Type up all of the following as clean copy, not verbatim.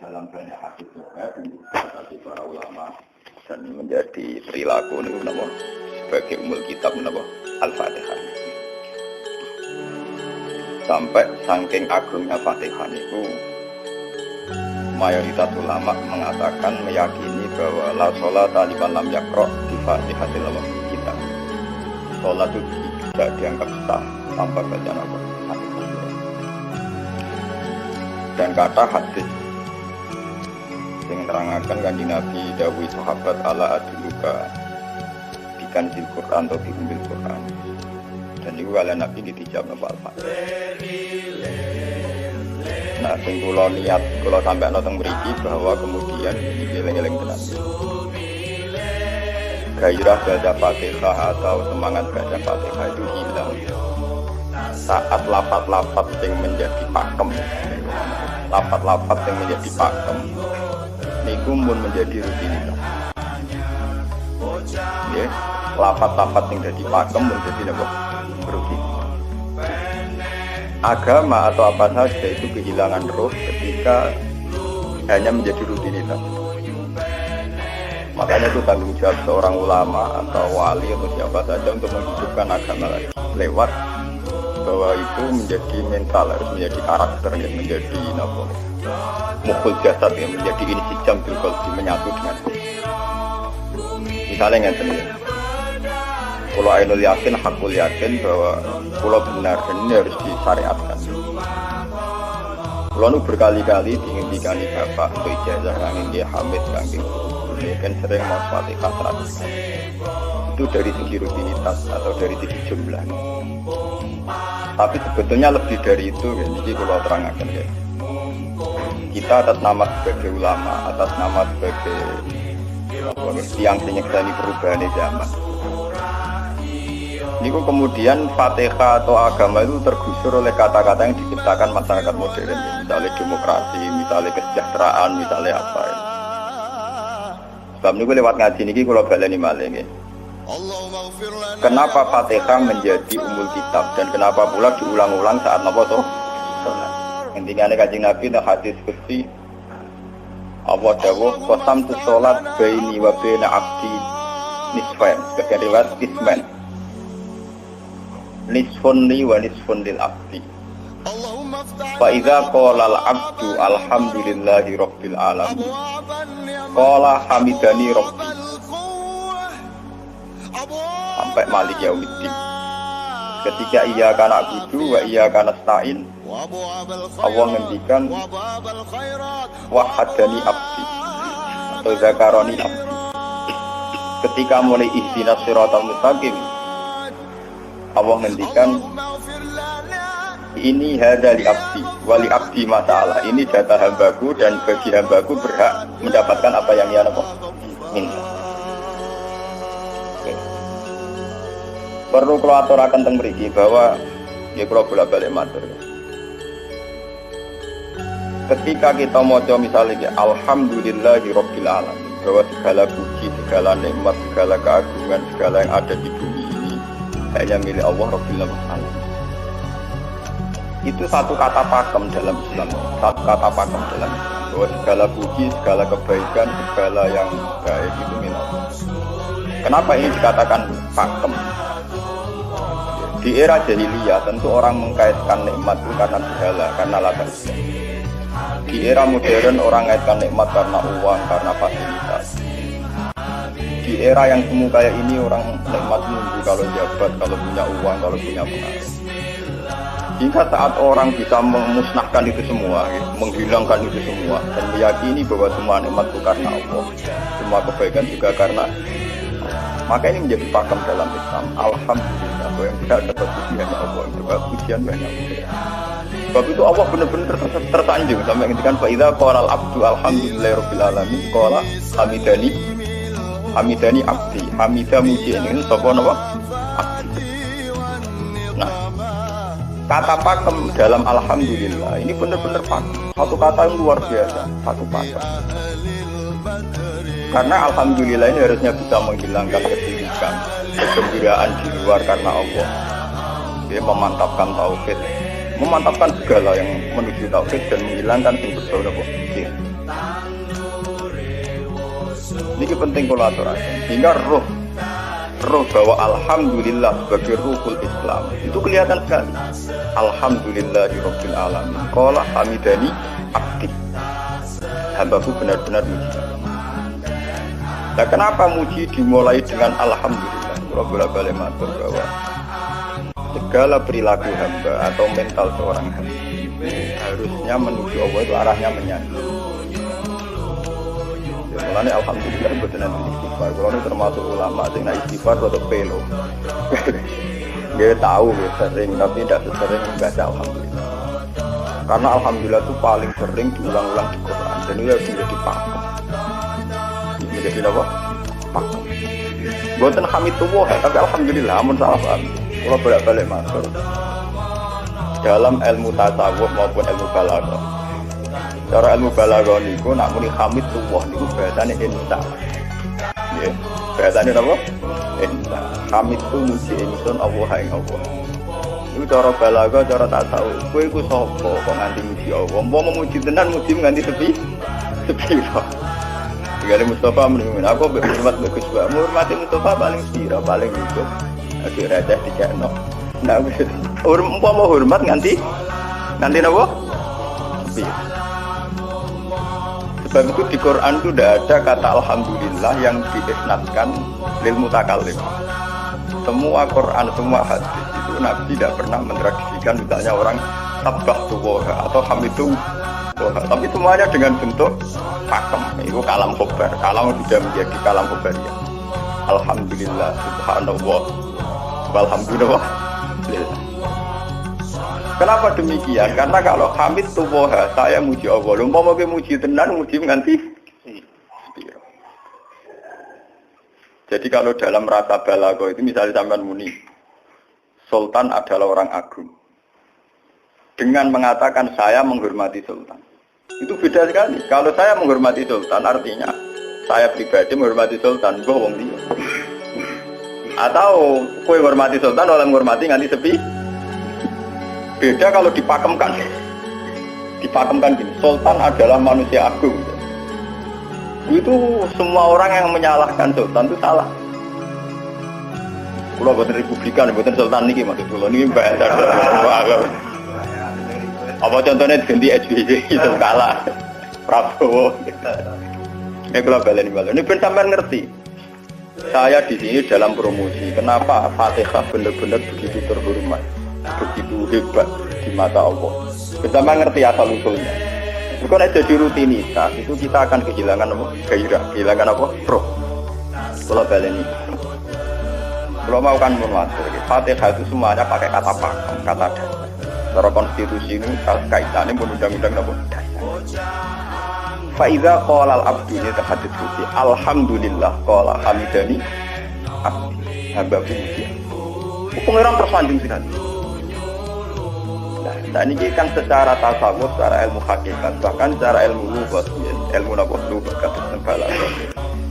dalam banyak hadis dari para ulama dan menjadi perilaku ini sebagai umul kitab Al-Fatihah. Sampai saking agungnya Fatihah itu mayoritas ulama mengatakan meyakini bahwa la sholata liman lam yaqra di Fatihatil kitab. Sholat itu tidak dianggap sah tanpa bacaan Fatihah. Dan kata hadis yang menerangkan kanjeng Nabi dawuh sahabat ala adluka bikanzil Quran atau biumbil Quran. Dan itu ala Nabi ditijab Al-Fatihah. Nah, sing kula niat kula sampai nonton mriki bahwa kemudian eling-eling tenan. Gairah baca Fatihah atau semangat baca Fatihah itu hilang saat lafaz-lafaz yang menjadi pakem. Lafaz-lafaz yang menjadi pakem niku pun menjadi rutinitas. Ya, lafaz-lafaz yang jadi pakem menjadi rutinitas. Agama atau apa saja itu kehilangan roh ketika hanya menjadi rutinitas. Makanya itu tanggung jawab seorang ulama atau wali atau siapa saja untuk menghidupkan agama lagi lewat bahwa itu menjadi mental, harus menjadi karakter, menjadi mukul jasad, yang menjadi insijam bilqalbi, menyatu dengan misalnya ngeten ya. Kalau ainul yakin, hakul yakin bahwa kalau benar dan ini harus disyariatkan. Kalau nu berkali-kali dihentikan bapak untuk ijazah angin dia hamid angin kan sering mau Fatihah 100. Itu dari segi rutinitas atau dari segi jumlah. Tapi sebetulnya lebih dari itu ya. Jadi kalau terangkan ya. Kita atas nama sebagai ulama, atas nama sebagai tiang penyeksani perubahan zaman. Ini kemudian Fatihah atau agama itu tergusur oleh kata-kata yang diciptakan masyarakat modern, misalnya demokrasi, misalnya kesejahteraan, misalnya apa ya. Sebab ini lewat ngaji ini kalau baleni malih nggih. Kenapa Fatihah menjadi umul kitab dan kenapa pula diulang-ulang saat napa to? Salat. Intinya kanjeng Nabi dan hadis qudsi Allah dawuh qasamtu sholat baini wa baina abdi nisfain. Sebagian riwayat isman. Nisfun li wa nisfun lil abdi. Fa idza qala al abdu alhamdulillahi rabbil alamin qala hamidani rabbi sampai malik yaumiddin. Ketika ia kana abudu wa ia kana stain Allah ngendikan wahadani abdi atau zakaroni abdi. Ketika mulai ihdinas siratal mustaqim Allah ngendikan ini hadali abdi wali abdi masalah, ini data hambaku dan bagi hambaku berhak mendapatkan apa yang ia minta. Perlu kalau aturakan teng mriki bahwa ya kalau bolak-balik matur. Ketika kita maca misalnya alhamdulillahirabbil alamin, bahwa segala puji, segala nikmat, segala keagungan, segala yang ada di bumi ini hanya milik Allah Rabbil Alamin. Itu satu kata pakem dalam Islam, satu kata pakem dalam Islam, bahwa segala puji, segala kebaikan, segala yang baik itu milik Allah. Kenapa ini dikatakan pakem? Di era jahiliyah tentu orang mengkaitkan nikmat itu karena segala, karena latar belakang. Di era modern orang mengkaitkan nikmat karena uang, karena fasilitas. Di era yang semu kayak ini orang nikmat nunggu kalau jabat, kalau punya uang, kalau punya pengaruh. Jika saat orang bisa memusnahkan itu semua, menghilangkan itu semua, dan meyakini bahwa semua nikmat itu karena Allah, semua kebaikan juga karena maka ini menjadi pakem dalam Islam. Alhamdulillah, bahwa yang tidak dapat pujian Allah, juga pujian banyak. Sebab itu Allah benar-benar tersanjung sampai ngendikan fa idza qala al-abdu alhamdulillahirabbil alamin qala hamidani abdi. Hamidah muji ini sapa napa? Abdi. Nah, kata pakem dalam alhamdulillah ini benar-benar pakem. Satu kata yang luar biasa, satu pakem. Karena alhamdulillah ini harusnya bisa menghilangkan kesedihan, kegembiraan di luar karena Allah. Dia memantapkan tauhid, memantapkan segala yang menuju tauhid dan menghilangkan yang berbau-bau. ini penting kalau aturaken. Sehingga roh bahwa alhamdulillah sebagai ruhul Islam itu kelihatan sekali. Alhamdulillahirabbil alamin. Qala hamidani abdi. Hambaku benar-benar muji. Nah, kenapa muji dimulai dengan alhamdulillah? Kalau bolak-balik matur bahwa segala perilaku hamba atau mental seorang hamba harusnya menuju Allah itu arahnya menyanyi. Ya, mulanya alhamdulillah betul nanti istighfar. Kalau ini termasuk ulama sing nak istighfar atau pelo. Dia tahu dia sering tapi tidak sesering membaca alhamdulillah. Karena alhamdulillah itu paling sering diulang-ulang di Quran dan itu harus menjadi pakem. Menjadi apa? Pakem. Bukan hamidullah tapi alhamdulillah amun salah paham. Kalau bolak-balik masuk dalam ilmu tasawuf maupun ilmu balaghah. Cara ilmu balaghah niku nak muni hamidullah niku bahasane insa. Nggih, bahasane apa? Insa. Hamid itu muji ingsun Allah ing Allah. Iku cara balaghah, cara tasawuf. Kowe iku sapa kok nganti muji Allah? Umpama muji tenan muji nganti sepi. Gale Mustafa menunggu aku berhormat bagus banget. Menghormati Mustafa paling sira, paling itu. Adik receh dikekno. Nah, umpama hormat nganti napa? Sepi. Sebab itu di Quran itu tidak ada kata alhamdulillah yang diisnadkan lil mutakallim. Semua Quran, semua hadis itu Nabi tidak pernah mentradisikan misalnya orang tabbahtuwah atau hamidullah. Tapi semuanya dengan bentuk pakem. Itu kalam khobar. Kalam sudah menjadi kalam khobar ya. Alhamdulillah, subhanallah, walhamdulillah. Kenapa demikian? Karena kalau hamid tuwoha, saya muji Allah. Lumpah mau muji tenan, muji nganti. Jadi kalau dalam rasa balaghah itu misalnya sampean muni, Sultan adalah orang agung. Dengan mengatakan saya menghormati Sultan. Itu beda sekali. Kalau saya menghormati Sultan artinya saya pribadi menghormati Sultan, gue wong dia. Atau kowe menghormati Sultan oleh menghormati nganti sepi. Beda kalau dipakemkan. Dipakemkan gini, Sultan adalah manusia agung. Itu semua orang yang menyalahkan Sultan itu salah. Kalau buatan Republikan, buatan Sultan ini maksud kalau ini bahasa. Apa contohnya ganti SBY itu kalah Prabowo. Kalau balen ini ben sampean ngerti. Saya di sini dalam promosi. Kenapa Fatihah benar-benar begitu terhormat, begitu hebat di mata Allah. Ben sampean ngerti asal usulnya. Kalau jadi rutinitas itu kita akan kehilangan apa? Gairah, kehilangan apa? Roh. Kalau balen ini. Kalau mau kan mengatur, Fatihah itu semuanya pakai kata pakem, kata dasar. Secara konstitusi ini kaitannya undang-undang apa? Faiza qala al-abdu ini terhadap suci. Alhamdulillah qala hamidani abdi. Hamba puji. Pengiran tersanjung sinan. Nah, ini kan secara tasawuf, secara ilmu hakikat, bahkan secara ilmu lughat, ilmu lughat kata balaghah.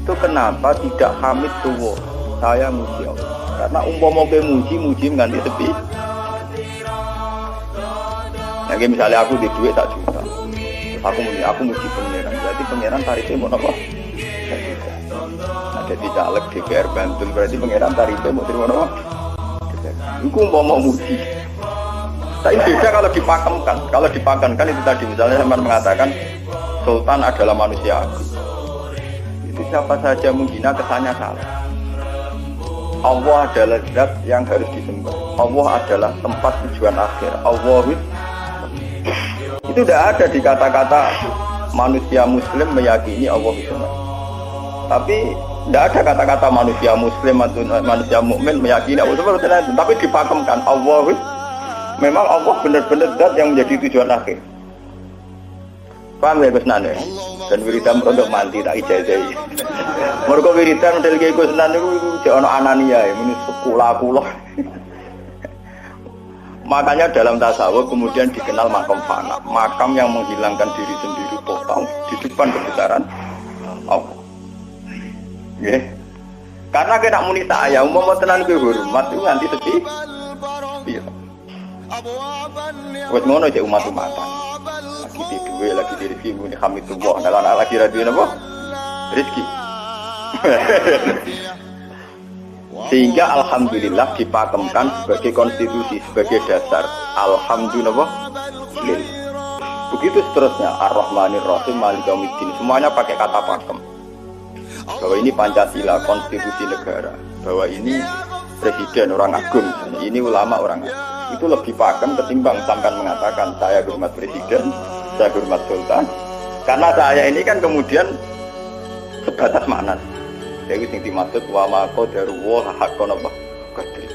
Itu kenapa tidak hamid tuwa? Saya muji Allah. Karena umpama ke muji nganti sepi. Nah, misalnya aku di duit tak juta, aku muji pangeran. Berarti pangeran tarifnya mau apa? Nah, jadi caleg DPR Bantul berarti pangeran tarifnya mau terima apa? Aku mau muji. Tapi beda kalau dipakemkan. Kalau dipakemkan itu tadi misalnya sampean mengatakan Sultan adalah manusia agung. Itu siapa saja menghina kesannya salah. Allah adalah zat yang harus disembah. Allah adalah tempat tujuan akhir. Allah itu tidak ada di kata-kata manusia muslim meyakini Allah itu. Tapi tidak ada kata-kata manusia muslim atau manusia mukmin meyakini Allah itu. Tapi dipakemkan Allah. Memang Allah benar-benar zat yang menjadi tujuan akhir. Paham ya Gus Nane? Dan wiridan untuk mandi tak ijazahi. Mergo wiridan model kayak Gus Nane itu jangan anania ya, ini sekula-kula. Makanya dalam tasawuf kemudian dikenal makam fana, makam yang menghilangkan diri sendiri total di depan kebesaran Allah. Yeah. Karena kita muni saya, umpama tenan ke hormat itu nanti sepi. Iya. Wes ngono cek umat-umatan. Lagi di duwe, lagi di rezeki muni hamidullah, dalan lagi radio napa? Rezeki. Sehingga alhamdulillah dipakemkan sebagai konstitusi, sebagai dasar. Alhamdulillah. Begitu seterusnya. Ar-Rahmanir Rahim, Maliki Yaumiddin. Semuanya pakai kata pakem. Bahwa ini Pancasila, konstitusi negara. Bahwa ini presiden orang agung, ini ulama orang agung. Itu lebih pakem ketimbang sampai mengatakan saya hormat presiden, saya hormat sultan. Karena saya ini kan kemudian sebatas makna. Jadi yang dimaksud wa ma qadarullah haqqan apa?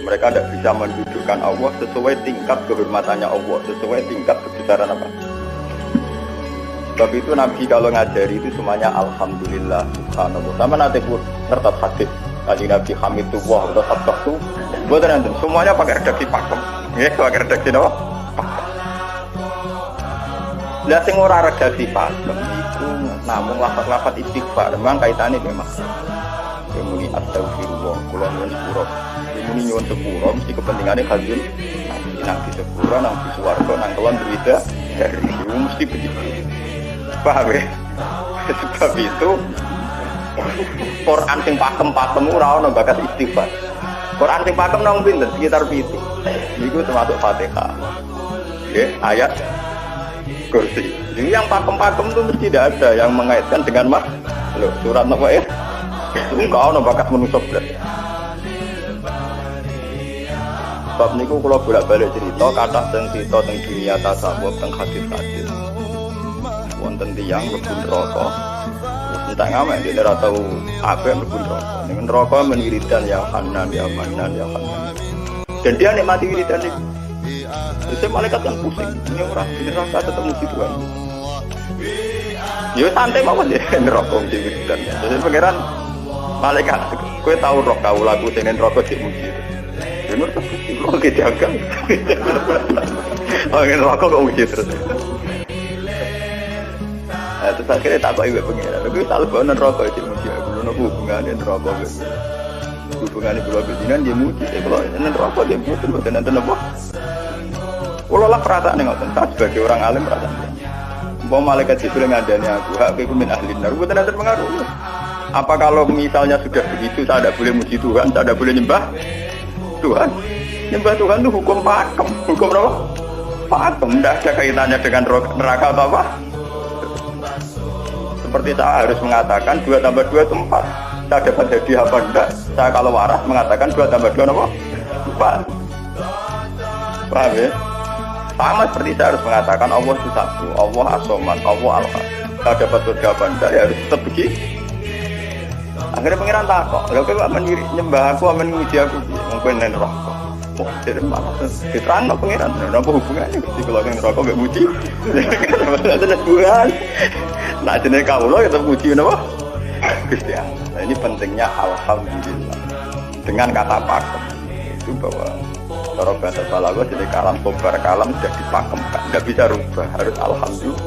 Mereka tidak bisa mendudukkan Allah sesuai tingkat kehormatannya Allah, sesuai tingkat kebesaran apa. Sebab itu Nabi kalau ngajari itu semuanya alhamdulillah subhanallah. Sama nanti pun tertat hadis tadi Nabi Hamidullah atau Sabtu, buat nanti semuanya pakai redaksi pakem. Ya, pakai redaksi apa? Pakem. Lah sing ora redaksi pakem itu namun lafaz-lafaz istighfar memang kaitannya memang. Muni astagfirullah, kula nyuwun sepura. Muni nyuwun sepura mesti kepentingannya kalian nang di sepura, nang di swarga, nang kelan berbeda dari itu mesti begitu. Paham ya? Sebab itu Quran sing pakem-pakem ora ono bakat istighfar. Quran sing pakem nang pinten sekitar 7. Niku termasuk Fatihah. Nggih, ayat kursi. Jadi yang pakem-pakem itu mesti tidak ada yang mengaitkan dengan surat apa ya? Enggak ono bakat manusia belas. Sebab niku kula bolak-balik cerita kata teng dunia tasawuf teng hadis-hadis. Wonten tiyang mlebu neraka. Entah ngamen dia ora tau apa mlebu neraka. Ning neraka menwiridan ya Hanan ya Manan ya Hanan. Dan dia nikmati wiridan itu. Itu malaikat yang pusing. Ini orang di neraka ketemu si Tuhan. Ya santai mawon ya neraka di wiridan. Jadi pangeran malaikat, kowe tahu roh kau lagu sing neraka cek muji. Bener ta? Kok dijagal. Oh, neraka kok muji terus. Terus akhirnya tak kok ibu pengira. Tapi tak lupa neraka cek muji. Belum aku hubungannya neraka. Hubungannya belum bezinan dia muji. Kalau neraka dia muji terus dan apa? Kalau lah perasaan ngoten, tak sebagai orang alim perasaan. Bahwa malaikat Jibril ngadani aku, aku min ahli neraka. Bukan ada pengaruh. Apa kalau misalnya sudah begitu saya tidak boleh muji Tuhan, saya tidak boleh nyembah Tuhan? Nyembah Tuhan itu hukum pakem. Hukum apa? Pakem, tidak ada kaitannya dengan neraka atau apa? Seperti saya harus mengatakan 2 tambah 2 itu 4. Saya dapat hadiah apa enggak? Saya kalau waras mengatakan 2 tambah 2 apa? 4. Paham ya? Sama seperti saya harus mengatakan Allah itu satu, Allah as-Somad, Allah al-Ahad. Saya dapat surga apa enggak? Ya harus tetap begitu. Akhirnya pengiran takut, kalau kau mendiri nyembah aku, memuji aku, mungkin nen rokok. Wah, jadi malah diterang no pengiran, apa hubungannya? Jadi kalau yang rokok gak muji, ada hubungan. Nah jenis kau lo kita muji apa? Kristian. Nah ini pentingnya alhamdulillah. Dengan kata pakem itu bahwa cara bahasa Balaghah jadi kalam kobar kalam sudah dipakemkan, tidak bisa rubah, harus alhamdulillah.